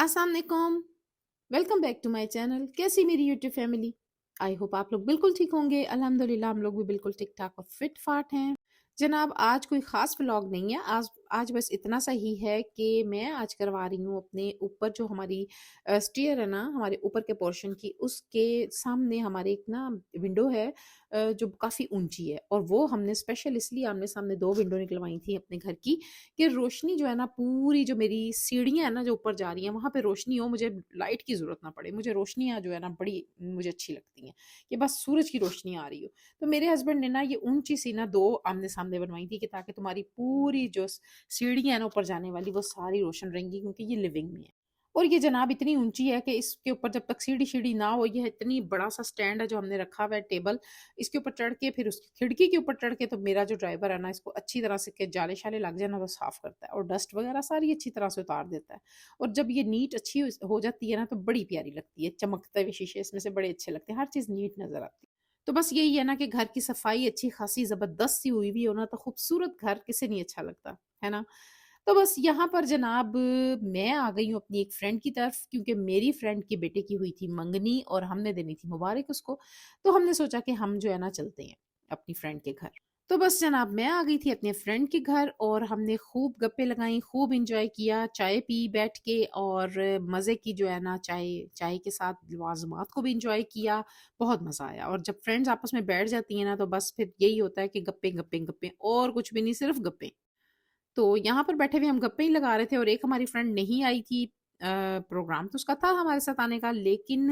अस्सलाम वालेकुम। Welcome back to my channel. कैसी मेरी यूट्यूब फैमिली? आई होप आप लोग बिल्कुल ठीक होंगे। अल्हम्दुलिल्लाह हम लोग भी बिल्कुल ठीक ठाक और फिट फाट हैं। जनाब आज कोई ख़ास व्लॉग नहीं है। आज आज बस इतना सा ही है कि मैं आज करवा रही हूँ अपने ऊपर जो हमारी स्टेयर है ना, हमारे ऊपर के पोर्शन की, उसके सामने हमारे एक ना विंडो है जो काफ़ी ऊंची है, और वो हमने स्पेशल इसलिए आमने सामने दो विंडो निकलवाई थी अपने घर की कि रोशनी जो है ना, पूरी जो मेरी सीढ़ियाँ हैं ना जो ऊपर जा रही हैं, वहाँ पे रोशनी हो, मुझे लाइट की ज़रूरत ना पड़े। मुझे रोशनियाँ जो है ना बड़ी मुझे अच्छी लगती हैं कि बस सूरज की रोशनी आ रही हो। तो मेरे हस्बैंड ने ना ये ऊंची सी ना दो आमने-सामने बनवाई थी कि ताकि तुम्हारी पूरी जो सीढ़ियाँ हैं ना ऊपर जाने वाली, वो सारी रोशन रहेंगी, क्योंकि ये लिविंग में है। और ये जनाब इतनी ऊँची है कि इसके ऊपर जब तक सीढ़ी-शीढ़ी ना हो, ये इतनी बड़ा-सा स्टैंड है जो हमने रखा हुआ है टेबल, इसके ऊपर चढ़ के फिर उसकी खिड़की के ऊपर चढ़ के तो मेरा जो ड्राइवर है ना, इसको अच्छी तरह से के जाले-शाले लग जाए ना, वो साफ़ करता है और डस्ट वगैरह सारी अच्छी तरह से उतार देता है। और जब ये नीट अच्छी हो जाती है ना, तो बड़ी प्यारी लगती है। चमकते हुए शीशे इसमें से बड़े अच्छे लगते हैं, हर चीज़ नीट नज़र आती है। तो बस यही है ना कि घर की सफाई अच्छी खासी ज़बरदस्त सी हुई भी हो ना, तो खूबसूरत घर किसे नहीं अच्छा लगता, है ना? तो बस यहाँ पर जनाब मैं आ गई हूँ अपनी एक फ्रेंड की तरफ, क्योंकि मेरी फ्रेंड के बेटे की हुई थी मंगनी और हमने देनी थी मुबारक उसको। तो हमने सोचा कि हम जो है ना चलते हैं अपनी फ्रेंड के घर। तो बस जनाब मैं आ गई थी अपने फ्रेंड के घर और हमने खूब गप्पे लगाई, खूब एंजॉय किया, चाय पी बैठ के, और मज़े की जो है ना चाय चाय के साथ लवाज़मात को भी एंजॉय किया। बहुत मज़ा आया। और जब फ्रेंड्स आपस में बैठ जाती हैं ना, तो बस फिर यही होता है कि गप्पे, गप्पे, गप्पे, और कुछ भी नहीं, सिर्फ़ गप्पे। तो यहाँ पर बैठे हुए हम गप्पे ही लगा रहे थे, और एक हमारी फ्रेंड नहीं आई थी। प्रोग्राम तो उसका था हमारे साथ आने का, लेकिन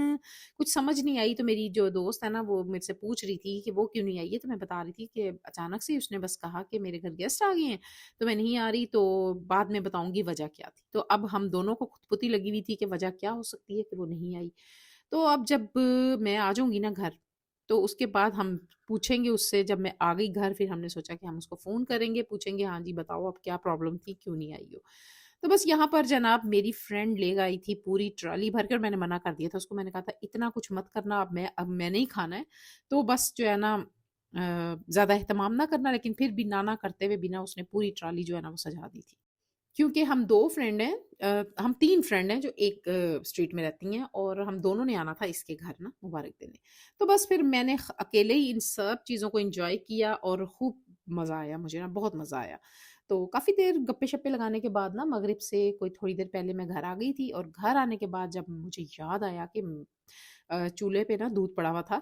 कुछ समझ नहीं आई, तो मेरी जो दोस्त है ना, वो मेरे से पूछ रही थी कि वो क्यों नहीं आई है, तो मैं बता रही थी कि अचानक से उसने बस कहा कि मेरे घर गेस्ट आ गए हैं, तो मैं नहीं आ रही, तो बाद में बताऊँगी वजह क्या थी। तो अब हम दोनों को खुतपुती लगी हुई थी कि वजह क्या हो सकती है कि वो नहीं आई। तो अब जब मैं आ जाऊँगी ना घर, तो उसके बाद हम पूछेंगे उससे, जब मैं आ गई घर, फिर हमने सोचा कि हम उसको फ़ोन करेंगे, पूछेंगे हाँ जी बताओ अब क्या प्रॉब्लम थी, क्यों नहीं आई हो? तो बस यहाँ पर जनाब मेरी फ्रेंड ले आई थी पूरी ट्रॉली भर के, और मैंने मना कर दिया था उसको, मैंने कहा था इतना कुछ मत करना, अब मैंने ही खाना है। तो बस जो है ना ज़्यादा एहतमाम ना करना, लेकिन फिर भी ना करते हुए भी ना उसने पूरी ट्रॉली जो है ना वो सजा दी थी। क्योंकि हम 2 फ्रेंड हैं, हम 3 फ्रेंड हैं जो एक स्ट्रीट में रहती हैं, और हम दोनों ने आना था इसके घर ना मुबारक देने। तो बस फिर मैंने अकेले ही इन सब चीज़ों को एन्जॉय किया और खूब मज़ा आया, मुझे ना बहुत मज़ा आया। तो काफ़ी देर गप्पे-शप्पे लगाने के बाद ना, मगरिब से कोई थोड़ी देर पहले मैं घर आ गई थी, और घर आने के बाद जब मुझे याद आया कि चूल्हे पे ना दूध पड़ा हुआ था।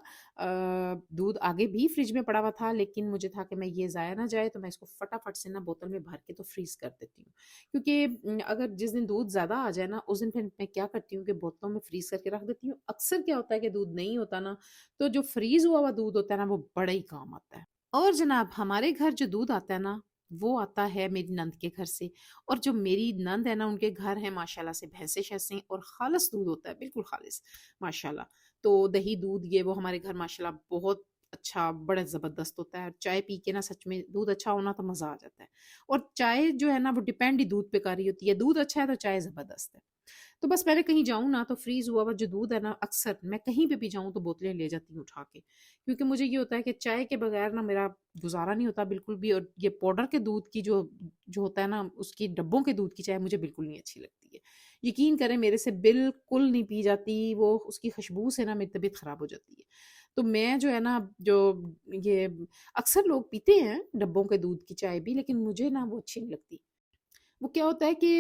दूध आगे भी फ्रिज में पड़ा हुआ था, लेकिन मुझे था कि मैं ये ज़ाया ना जाए, तो मैं इसको फटाफट से ना बोतल में भर के तो फ्रीज़ कर देती हूँ। क्योंकि अगर जिस दिन दूध ज़्यादा आ जाए ना, उस दिन फिर मैं क्या करती हूँ कि बोतलों में फ्रीज़ करके रख देती हूँ। अक्सर क्या होता है कि दूध नहीं होता ना, तो जो फ्रीज़ हुआ हुआ दूध होता है ना, वो बड़ा ही काम आता है। और जनाब हमारे घर जो दूध आता है ना, वो आता है मेरी नंद के घर से, और जो मेरी नंद है ना, उनके घर है माशाल्लाह से भैंसे-शैंसे, और खालिस दूध होता है, बिल्कुल खालिस माशाल्लाह। तो दही दूध ये वो हमारे घर माशाल्लाह बहुत अच्छा, बड़ा ज़बरदस्त होता है। चाय पी के ना सच में दूध अच्छा हो ना, तो मज़ा आ जाता है। और चाय जो है ना, वो डिपेंड ही दूध पे कर रही होती है। दूध अच्छा है तो चाय ज़बरदस्त है। तो बस मैंने कहीं जाऊँ ना, तो फ्रीज़ हुआ हुआ जो दूध है ना, अक्सर मैं कहीं पे भी जाऊँ तो बोतलें ले जाती हूँ उठा के। क्योंकि मुझे ये होता है कि चाय के बगैर ना मेरा गुज़ारा नहीं होता बिल्कुल भी, और ये पाउडर के दूध की जो जो होता है ना, उसकी डब्बों के दूध की चाय मुझे बिल्कुल नहीं अच्छी लगती है। यकीन करें मेरे से बिल्कुल नहीं पी जाती, वो उसकी खुशबू से ना मेरी तबीयत ख़राब हो जाती है। तो मैं जो है ना, जो ये अक्सर लोग पीते हैं डब्बों के दूध की चाय भी, लेकिन मुझे ना वो अच्छी नहीं लगती। वो क्या होता है कि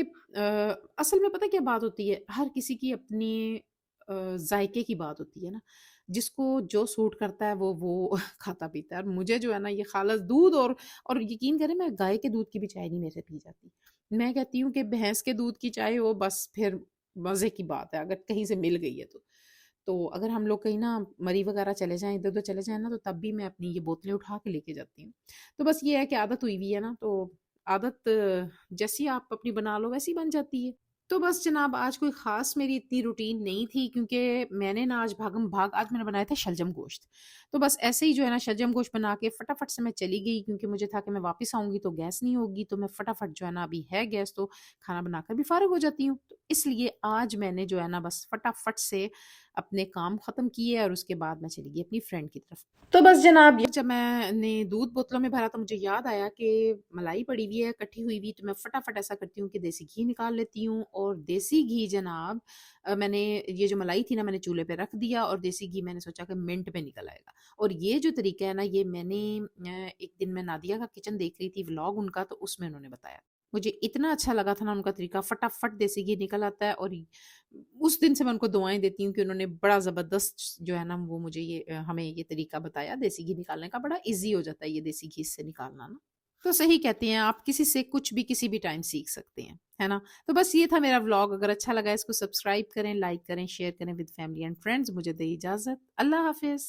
असल में पता है क्या बात होती है, हर किसी की अपनी जायके की बात होती है ना, जिसको जो सूट करता है वो खाता पीता है, और मुझे जो है ना ये खालस दूध, और यकीन करें मैं गाय के दूध की भी चाय नहीं मेरे से पी जाती। मैं कहती हूँ कि भैंस के दूध की चाय हो, बस फिर मज़े की बात है, अगर कहीं से मिल गई है तो। तो अगर हम लोग कहीं ना मरी वगैरह चले जाएँ, इधर-उधर चले जाएँ ना, तो तब भी मैं अपनी ये बोतलें उठा के लेके जाती हूँ। तो बस ये है कि आदत हुई हुई है ना, तो आदत जैसी आप अपनी बना लो वैसी बन जाती है। तो बस जनाब आज कोई ख़ास मेरी इतनी रूटीन नहीं थी, क्योंकि मैंने ना आज भागम-भाग आज मैंने बनाया था शलजम गोश्त। तो बस ऐसे ही जो है ना शलजम गोश्त बना के फटाफट से मैं चली गई, क्योंकि मुझे था कि मैं वापस आऊँगी तो गैस नहीं होगी, तो मैं फटाफट जो है ना, अभी है गैस तो खाना बनाकर भी फ़ारिग हो जाती हूँ। इसलिए आज मैंने जो है ना बस फटाफट से अपने काम ख़त्म किए और उसके बाद मैं चली गई अपनी फ्रेंड की तरफ। तो बस जनाब जब मैंने दूध बोतलों में भरा तो मुझे याद आया कि मलाई पड़ी हुई है इकट्ठी हुई हुई, तो मैं फटाफट ऐसा करती हूँ कि देसी घी निकाल लेती हूँ। और देसी घी जनाब मैंने ये जो मलाई थी ना मैंने चूल्हे पे रख दिया और देसी घी मैंने सोचा कि मिनट में निकल आएगा। और ये जो तरीका है ना ये मैंने एक दिन मैं नादिया का किचन देख रही थी व्लॉग उनका, तो उसमें उन्होंने बताया। मुझे इतना अच्छा लगा था ना उनका तरीका, फटाफट देसी घी निकल आता है। और उस दिन से मैं उनको दुआएँ देती हूँ कि उन्होंने बड़ा ज़बरदस्त जो है ना वो मुझे ये हमें ये तरीका बताया देसी घी निकालने का, बड़ा ईज़ी हो जाता है ये देसी घी से निकालना ना। तो सही कहती हैं आप, किसी से कुछ भी किसी भी टाइम सीख सकते हैं, है ना? तो बस ये था मेरा व्लॉग, अगर अच्छा लगा इसको सब्सक्राइब करें, लाइक करें, शेयर करें विद फैमिली एंड फ्रेंड्स। मुझे दें इजाज़त। अल्लाह हाफ़िज़।